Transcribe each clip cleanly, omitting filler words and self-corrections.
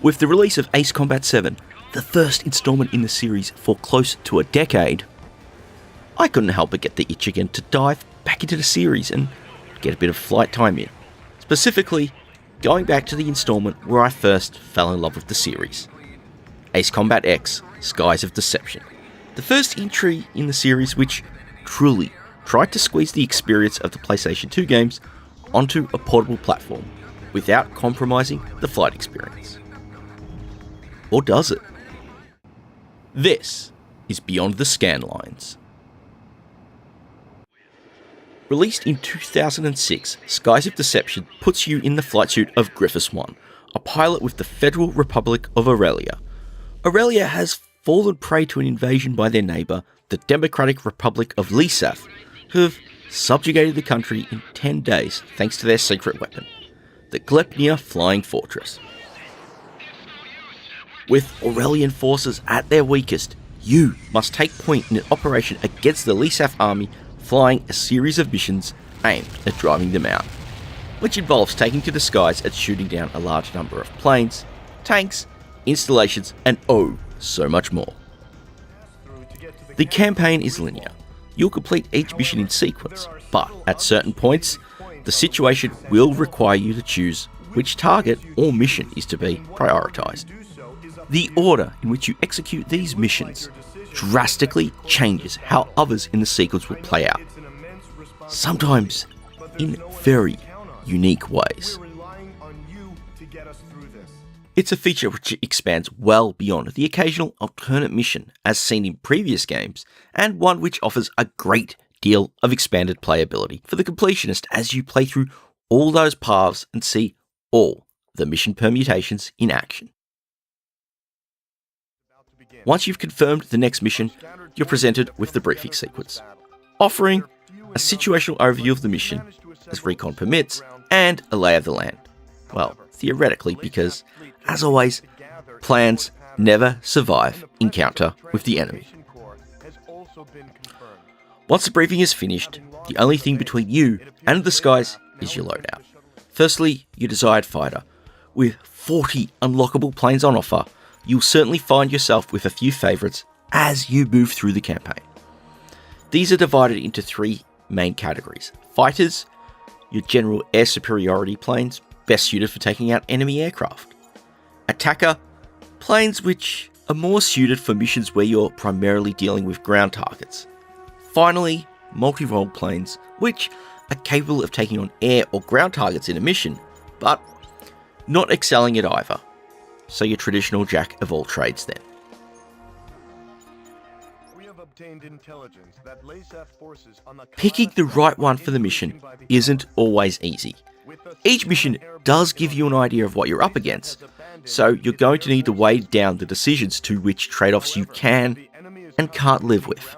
With the release of Ace Combat 7, the first installment in the series for close to a decade, I couldn't help but get the itch again to dive back into the series and get a bit of flight time in. Specifically, going back to the installment where I first fell in love with the series. Ace Combat X, Skies of Deception. The first entry in the series which truly tried to squeeze the experience of the PlayStation 2 games onto a portable platform without compromising the flight experience. Or does it? This is Beyond the Scanlines. Released in 2006, Skies of Deception puts you in the flight suit of Griffiths 1, a pilot with the Federal Republic of Aurelia. Aurelia has fallen prey to an invasion by their neighbour, the Democratic Republic of Lisaf, who have subjugated the country in 10 days thanks to their secret weapon, the Glepnia Flying Fortress. With Aurelian forces at their weakest, you must take point in an operation against the Lisaf army, flying a series of missions aimed at driving them out, which involves taking to the skies and shooting down a large number of planes, tanks, installations, and oh, so much more. The campaign is linear. You'll complete each mission in sequence, but at certain points, the situation will require you to choose which target or mission is to be prioritised. The order in which you execute these missions drastically changes how others in the sequence will play out, sometimes in very unique ways. It's a feature which expands well beyond the occasional alternate mission as seen in previous games, and one which offers a great deal of expanded playability for the completionist as you play through all those paths and see all the mission permutations in action. Once you've confirmed the next mission, you're presented with the briefing sequence, offering a situational overview of the mission, as recon permits, and a lay of the land. Well, theoretically, because, as always, plans never survive encounter with the enemy. Once the briefing is finished, the only thing between you and the skies is your loadout. Firstly, your desired fighter. With 40 unlockable planes on offer, you'll certainly find yourself with a few favourites as you move through the campaign. These are divided into three main categories. Fighters, your general air superiority planes, best suited for taking out enemy aircraft. Attacker, planes which are more suited for missions where you're primarily dealing with ground targets. Finally, multi-role planes, which are capable of taking on air or ground targets in a mission, but not excelling at either. So your traditional jack of all trades then. Picking the right one for the mission isn't always easy. Each mission does give you an idea of what you're up against, so you're going to need to weigh down the decisions to which trade-offs you can and can't live with.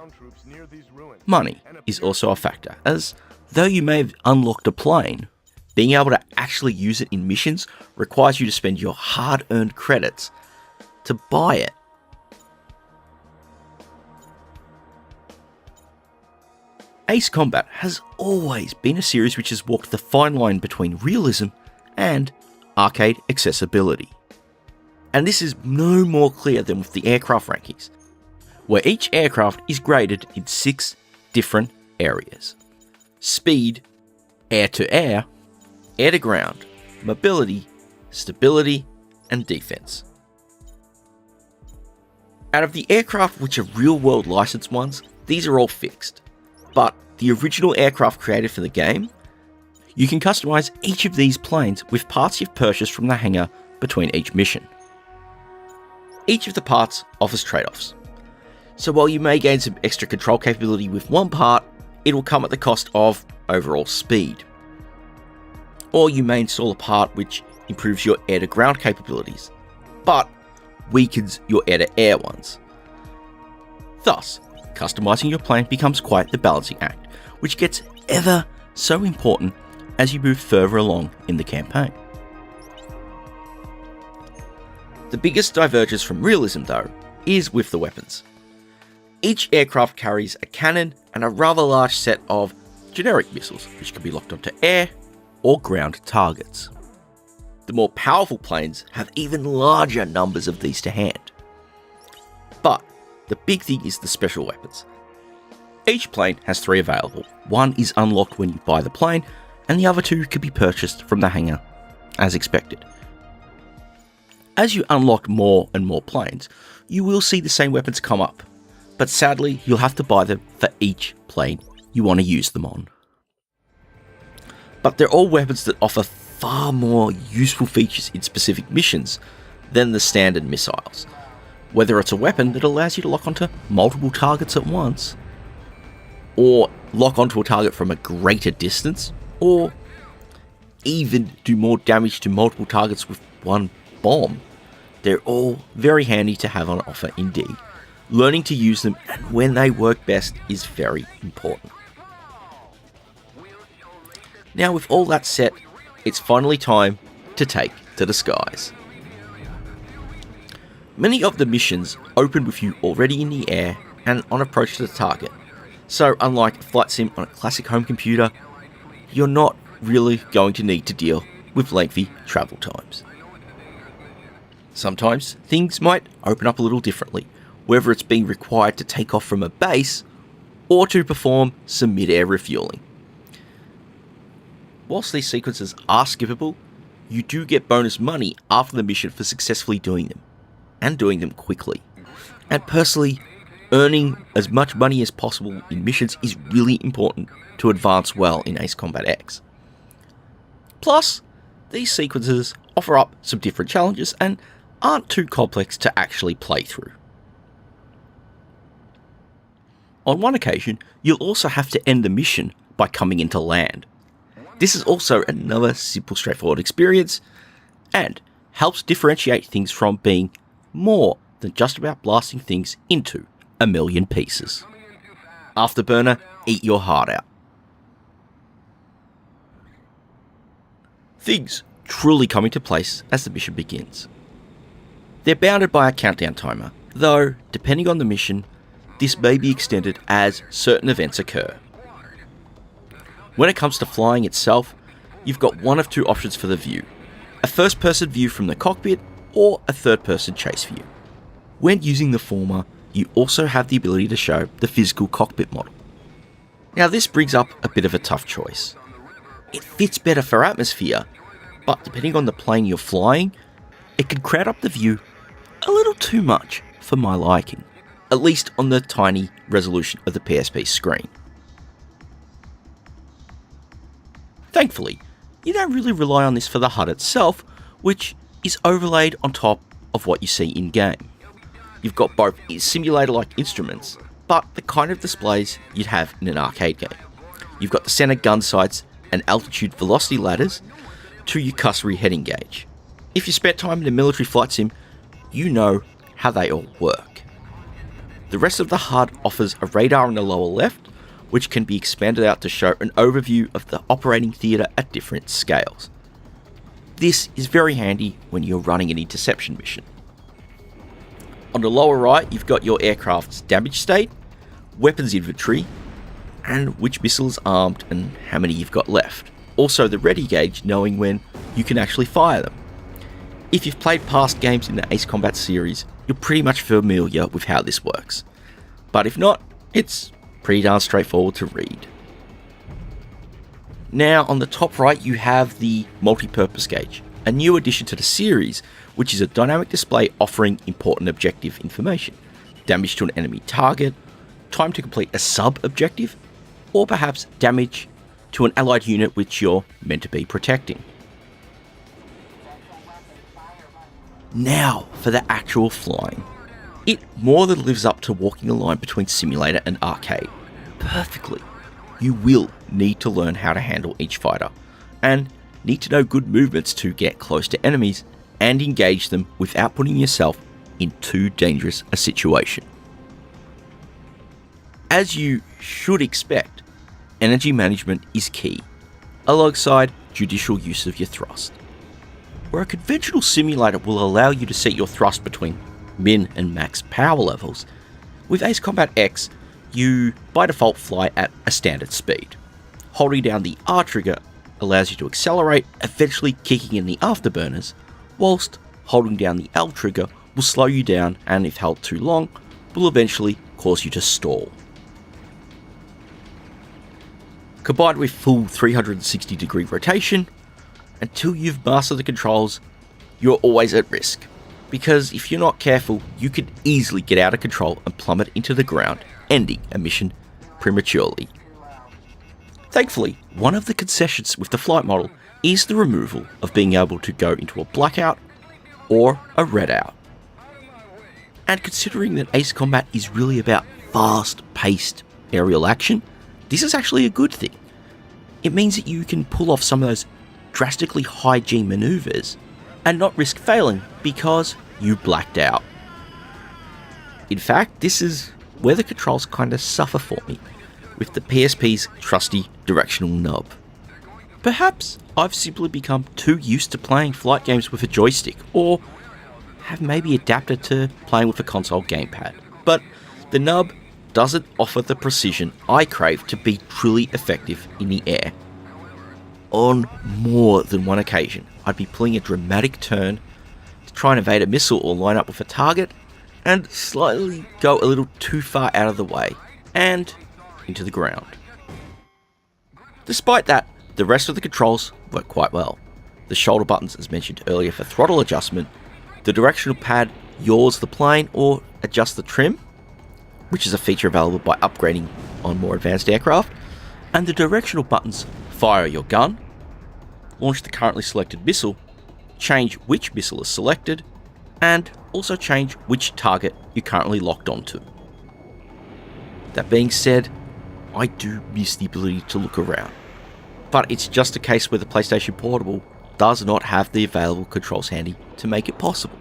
Money is also a factor, as though you may have unlocked a plane, being able to actually use it in missions requires you to spend your hard-earned credits to buy it. Ace Combat has always been a series which has walked the fine line between realism and arcade accessibility. And this is no more clear than with the aircraft rankings, where each aircraft is graded in 6 different areas: speed, air-to-air, air-to-ground, mobility, stability, and defense. Out of the aircraft which are real-world licensed ones, these are all fixed. But the original aircraft created for the game, you can customize each of these planes with parts you've purchased from the hangar between each mission. Each of the parts offers trade-offs. So while you may gain some extra control capability with one part, it will come at the cost of overall speed. Or you may install a part which improves your air-to-ground capabilities, but weakens your air-to-air ones. Thus, customizing your plane becomes quite the balancing act, which gets ever so important as you move further along in the campaign. The biggest divergence from realism, though, is with the weapons. Each aircraft carries a cannon and a rather large set of generic missiles, which can be locked onto air or ground targets. The more powerful planes have even larger numbers of these to hand. But the big thing is the special weapons. Each plane has 3 available. One is unlocked when you buy the plane, and the other 2 can be purchased from the hangar, as expected. As you unlock more and more planes, you will see the same weapons come up, but sadly you'll have to buy them for each plane you want to use them on. But they're all weapons that offer far more useful features in specific missions than the standard missiles. Whether it's a weapon that allows you to lock onto multiple targets at once, or lock onto a target from a greater distance, or even do more damage to multiple targets with one bomb. They're all very handy to have on offer indeed. Learning to use them and when they work best is very important. Now with all that set, it's finally time to take to the skies. Many of the missions open with you already in the air and on approach to the target. So unlike a flight sim on a classic home computer, you're not really going to need to deal with lengthy travel times. Sometimes things might open up a little differently, whether it's being required to take off from a base or to perform some mid-air refueling. Whilst these sequences are skippable, you do get bonus money after the mission for successfully doing them, and doing them quickly. And personally, earning as much money as possible in missions is really important to advance well in Ace Combat X. Plus, these sequences offer up some different challenges and aren't too complex to actually play through. On one occasion, you'll also have to end the mission by coming into land. This is also another simple, straightforward experience, and helps differentiate things from being more than just about blasting things into a million pieces. Afterburner, eat your heart out. Things truly come into place as the mission begins. They're bounded by a countdown timer, though, depending on the mission, this may be extended as certain events occur. When it comes to flying itself, you've got one of 2 options for the view: a first-person view from the cockpit or a third-person chase view. When using the former, you also have the ability to show the physical cockpit model. Now this brings up a bit of a tough choice. It fits better for atmosphere, but depending on the plane you're flying, it can crowd up the view a little too much for my liking, at least on the tiny resolution of the PSP screen. Thankfully, you don't really rely on this for the HUD itself, which is overlaid on top of what you see in-game. You've got both simulator-like instruments, but the kind of displays you'd have in an arcade game. You've got the center gun sights and altitude velocity ladders to your customary heading gauge. If you spent time in a military flight sim, you know how they all work. The rest of the HUD offers a radar in the lower left, which can be expanded out to show an overview of the operating theatre at different scales. This is very handy when you're running an interception mission. On the lower right, you've got your aircraft's damage state, weapons inventory, and which missile is armed and how many you've got left. Also the ready gauge, knowing when you can actually fire them. If you've played past games in the Ace Combat series, you're pretty much familiar with how this works. But if not, it's pretty darn straightforward to read. Now on the top right you have the multi-purpose gauge, a new addition to the series, which is a dynamic display offering important objective information, damage to an enemy target, time to complete a sub-objective, or perhaps damage to an allied unit which you're meant to be protecting. Now for the actual flying. It more than lives up to walking the line between simulator and arcade perfectly. You will need to learn how to handle each fighter, and need to know good movements to get close to enemies and engage them without putting yourself in too dangerous a situation. As you should expect, energy management is key, alongside judicial use of your thrust. Where a conventional simulator will allow you to set your thrust between min and max power levels, with Ace Combat X, you by default fly at a standard speed. Holding down the R trigger allows you to accelerate, eventually kicking in the afterburners, whilst holding down the L trigger will slow you down and if held too long, will eventually cause you to stall. Combined with full 360 degree rotation, until you've mastered the controls, you're always at risk, because if you're not careful, you could easily get out of control and plummet into the ground, ending a mission prematurely. Thankfully, one of the concessions with the flight model is the removal of being able to go into a blackout or a redout. And considering that Ace Combat is really about fast-paced aerial action, this is actually a good thing. It means that you can pull off some of those drastically high G maneuvers and not risk failing because you blacked out. In fact, this is where the controls kind of suffer for me, with the PSP's trusty directional knob. Perhaps I've simply become too used to playing flight games with a joystick, or have maybe adapted to playing with a console gamepad, but the nub doesn't offer the precision I crave to be truly effective in the air. On more than one occasion, I'd be pulling a dramatic turn to try and evade a missile or line up with a target, and slightly go a little too far out of the way, and into the ground. Despite that, the rest of the controls work quite well. The shoulder buttons, as mentioned earlier, for throttle adjustment, the directional pad yaws the plane or adjusts the trim, which is a feature available by upgrading on more advanced aircraft, and the directional buttons fire your gun, launch the currently selected missile, change which missile is selected, and also change which target you're currently locked onto. That being said, I do miss the ability to look around, but it's just a case where the PlayStation Portable does not have the available controls handy to make it possible.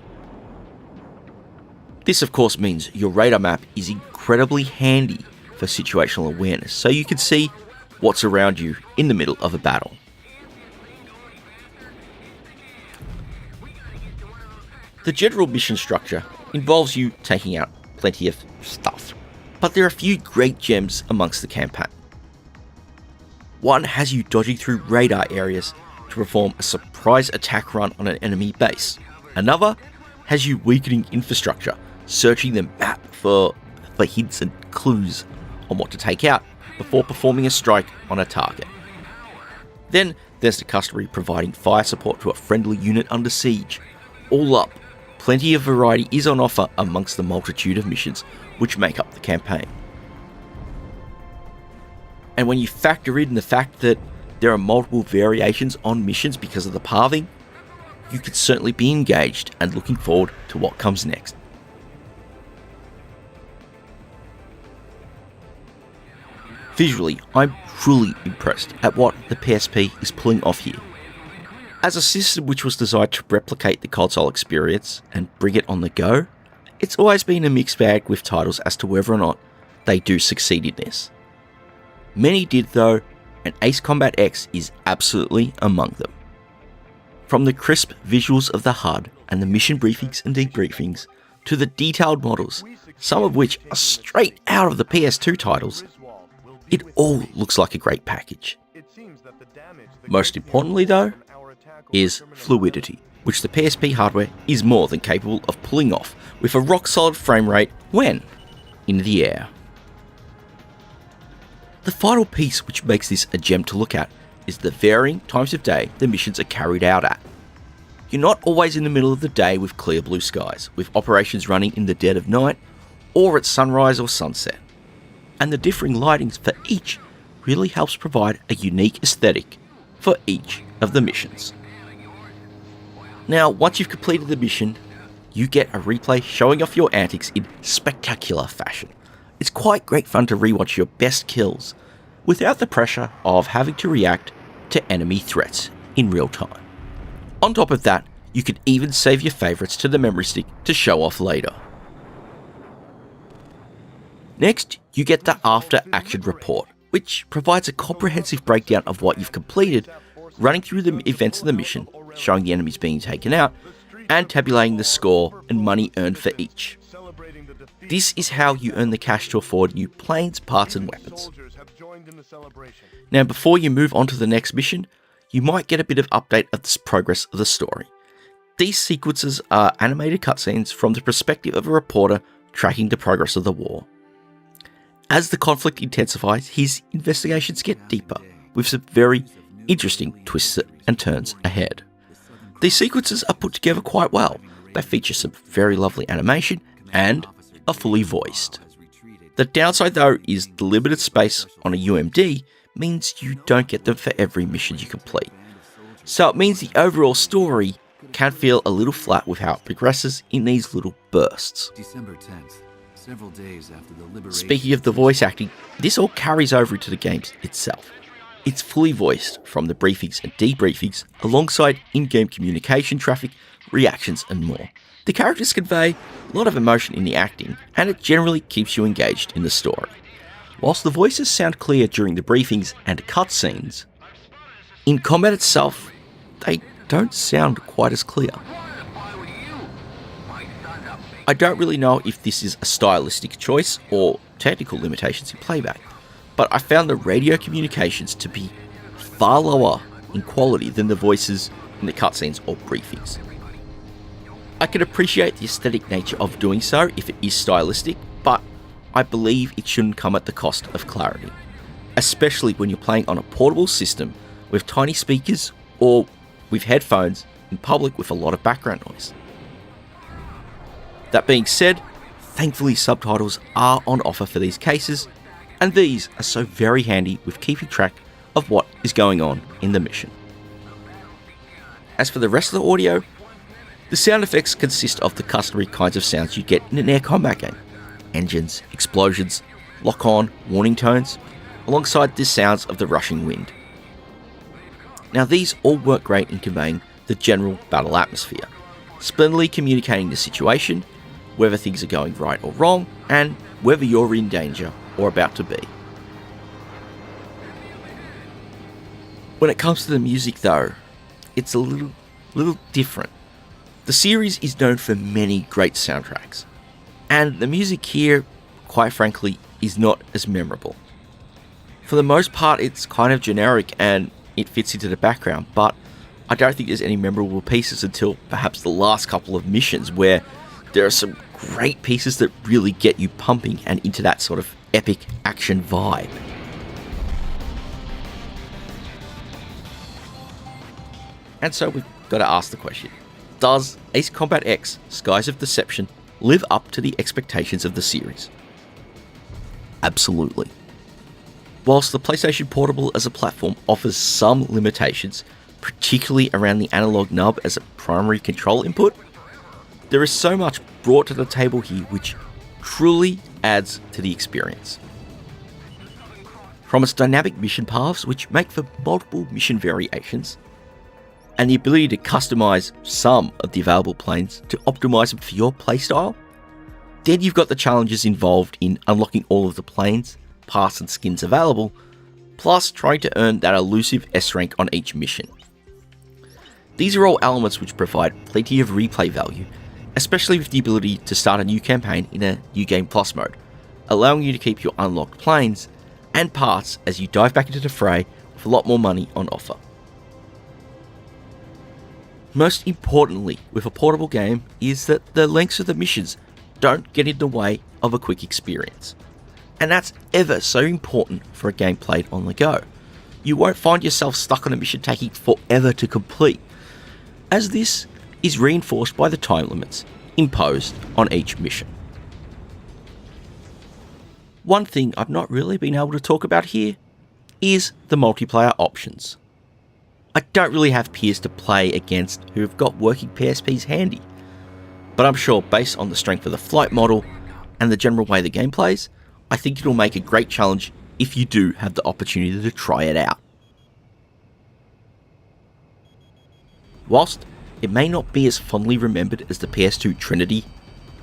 This of course means your radar map is incredibly handy for situational awareness, so you can see what's around you in the middle of a battle. The general mission structure involves you taking out plenty of stuff, but there are a few great gems amongst the campaign. One has you dodging through radar areas to perform a surprise attack run on an enemy base. Another has you weakening infrastructure, searching the map for hints and clues on what to take out before performing a strike on a target. Then there's the customary providing fire support to a friendly unit under siege. All up, plenty of variety is on offer amongst the multitude of missions which make up the campaign. And when you factor in the fact that there are multiple variations on missions because of the pathing, you could certainly be engaged and looking forward to what comes next. Visually, I'm truly impressed at what the PSP is pulling off here. As a system which was designed to replicate the console experience and bring it on the go, it's always been a mixed bag with titles as to whether or not they do succeed in this. Many did though, and Ace Combat X is absolutely among them. From the crisp visuals of the HUD and the mission briefings and debriefings, to the detailed models, some of which are straight out of the PS2 titles, it all looks like a great package. Most importantly though, is fluidity, which the PSP hardware is more than capable of pulling off with a rock solid frame rate when in the air. The final piece which makes this a gem to look at is the varying times of day the missions are carried out at. You're not always in the middle of the day with clear blue skies, with operations running in the dead of night or at sunrise or sunset. And the differing lightings for each really helps provide a unique aesthetic for each of the missions. Now, once you've completed the mission, you get a replay showing off your antics in spectacular fashion. It's quite great fun to rewatch your best kills without the pressure of having to react to enemy threats in real time. On top of that, you can even save your favourites to the memory stick to show off later. Next, you get the After Action Report, which provides a comprehensive breakdown of what you've completed, running through the events of the mission, showing the enemies being taken out, and tabulating the score and money earned for each. This is how you earn the cash to afford new planes, parts and weapons. Now before you move on to the next mission, you might get a bit of update of the progress of the story. These sequences are animated cutscenes from the perspective of a reporter tracking the progress of the war. As the conflict intensifies, his investigations get deeper, with some very interesting twists and turns ahead. These sequences are put together quite well. They feature some very lovely animation and are fully voiced. The downside though is the limited space on a UMD means you don't get them for every mission you complete. So it means the overall story can feel a little flat with how it progresses in these little bursts. December 10th, several days after the liberation. Speaking of the voice acting, this all carries over into the games itself. It's fully voiced from the briefings and debriefings, alongside in-game communication traffic, reactions and more. The characters convey a lot of emotion in the acting, and it generally keeps you engaged in the story. Whilst the voices sound clear during the briefings and cutscenes, in combat itself, they don't sound quite as clear. I don't really know if this is a stylistic choice or technical limitations in playback, but I found the radio communications to be far lower in quality than the voices in the cutscenes or briefings. I can appreciate the aesthetic nature of doing so if it is stylistic, but I believe it shouldn't come at the cost of clarity, especially when you're playing on a portable system with tiny speakers or with headphones in public with a lot of background noise. That being said, thankfully subtitles are on offer for these cases, and these are so very handy with keeping track of what is going on in the mission. As for the rest of the audio, the sound effects consist of the customary kinds of sounds you get in an air combat game. Engines, explosions, lock-on, warning tones, alongside the sounds of the rushing wind. Now these all work great in conveying the general battle atmosphere, splendidly communicating the situation, whether things are going right or wrong, and whether you're in danger or about to be. When it comes to the music though, it's a little different. The series is known for many great soundtracks, and the music here, quite frankly, is not as memorable. For the most part, it's kind of generic and it fits into the background, but I don't think there's any memorable pieces until perhaps the last couple of missions, where there are some great pieces that really get you pumping and into that sort of epic action vibe. And so we've got to ask the question, does Ace Combat X Skies of Deception live up to the expectations of the series? Absolutely. Whilst the PlayStation Portable as a platform offers some limitations, particularly around the analog nub as a primary control input, there is so much brought to the table here which truly adds to the experience. From its dynamic mission paths, which make for multiple mission variations, and the ability to customize some of the available planes to optimize them for your playstyle, then you've got the challenges involved in unlocking all of the planes, paths and skins available, plus trying to earn that elusive S rank on each mission. These are all elements which provide plenty of replay value, especially with the ability to start a new campaign in a New Game Plus mode, allowing you to keep your unlocked planes and paths as you dive back into the fray with a lot more money on offer. Most importantly with a portable game is that the lengths of the missions don't get in the way of a quick experience. And that's ever so important for a game played on the go. You won't find yourself stuck on a mission taking forever to complete, as this is reinforced by the time limits imposed on each mission. One thing I've not really been able to talk about here is the multiplayer options. I don't really have peers to play against who have got working PSPs handy, but I'm sure based on the strength of the flight model and the general way the game plays, I think it'll make a great challenge if you do have the opportunity to try it out. Whilst it may not be as fondly remembered as the PS2 Trinity,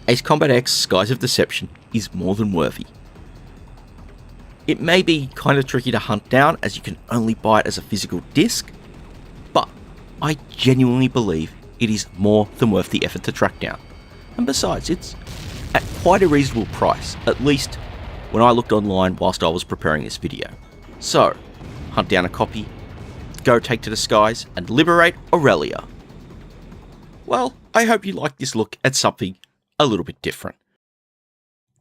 Ace Combat X Skies of Deception is more than worthy. It may be kind of tricky to hunt down as you can only buy it as a physical disc, but I genuinely believe it is more than worth the effort to track down. And besides, it's at quite a reasonable price, at least when I looked online whilst I was preparing this video. So, hunt down a copy go take to the skies and liberate Aurelia. Well, I hope you like this look at something a little bit different.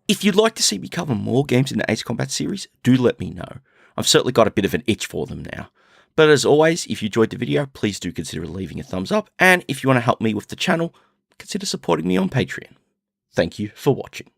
If you'd like to see me cover more games in the Ace Combat series, do let me know. I've certainly got a bit of an itch for them now. But as always, if you enjoyed the video, please do consider leaving a thumbs up, and if you want to help me with the channel, consider supporting me on Patreon. Thank you for watching.